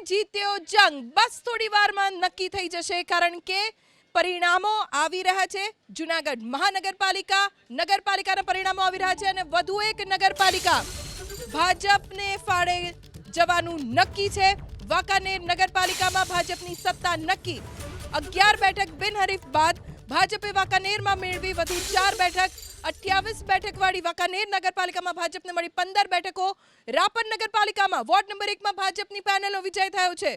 જીત્યો જંગ બસ થોડી વારમાં નક્કી થઈ જશે કારણ કે પરિણામો આવી રહ્યા છે। જૂનાગઢ મહાનગરપાલિકા નગરપાલિકાના પરિણામો આવી રહ્યા છે અને વધુ એક નગરપાલિકા ભાજપને ફાળે જવાનું નક્કી છે। વાંકાનેર નગરપાલિકામાં ભાજપની સત્તા નક્કી। 11 બેઠક બિનહરીફ બાદ ભાજપે વાંકાનેરમાં મેળવી વધુ 4 બેઠક। 28 બેઠકવાળી વાંકાનેર નગરપાલિકામાં ભાજપને મળી 15 બેઠકો। રાપર નગરપાલિકામાં વોર્ડ નંબર 1 માં ભાજપની પેનલનો વિજય થયો છે।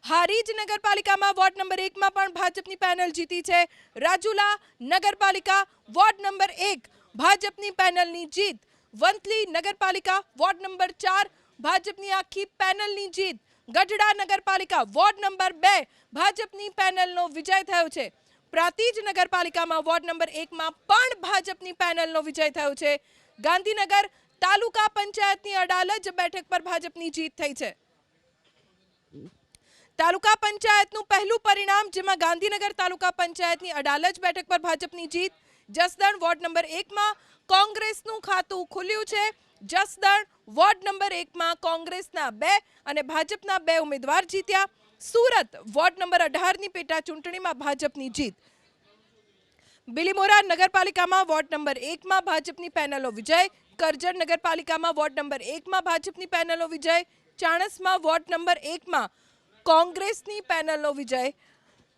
હારીજ નગરપાલિકામાં વોર્ડ નંબર 1 માં પણ ભાજપની પેનલ જીતી છે। રાજુલા નગરપાલિકા વોર્ડ નંબર 1 ભાજપની પેનલની જીત। વંથલી નગરપાલિકા વોર્ડ નંબર 4 ભાજપની આખી પેનલની જીત। ગઢડા નગરપાલિકા વોર્ડ નંબર 2 ભાજપની પેનલનો વિજય થયો છે। પ્રાંતિજ નગરપાલિકામાં વોર્ડ નંબર 1 માં પણ ભાજપની પેનલનો વિજય થયો છે। ગાંધીનગર તાલુકા પંચાયતની અડાલજ બેઠક પર ભાજપની જીત થઈ છે। તાલુકા પંચાયતનું પહેલું પરિણામ જેમાં ગાંધીનગર તાલુકા પંચાયતની અડાલજ બેઠક પર ભાજપની જીત। જસદણ વોર્ડ નંબર 1 માં કોંગ્રેસનું ખાતું ખુલ્યું છે। જસદણ વોર્ડ નંબર 1 માં કોંગ્રેસના 2 અને ભાજપના 2 ઉમેદવાર જીત્યા। સુરત વોર્ડ નંબર 18 ની પેટા ચૂંટણીમાં ભાજપની જીત। બિલીમોરા નગરપાલિકામાં વોર્ડ નંબર 1 માં ભાજપની પેનલનો વિજય। કરજણ નગરપાલિકામાં વોર્ડ નંબર 1 માં ભાજપની પેનલનો વિજય। ચાણસ્મા વોર્ડ નંબર 1 માં કોંગ્રેસની પેનલનો વિજય।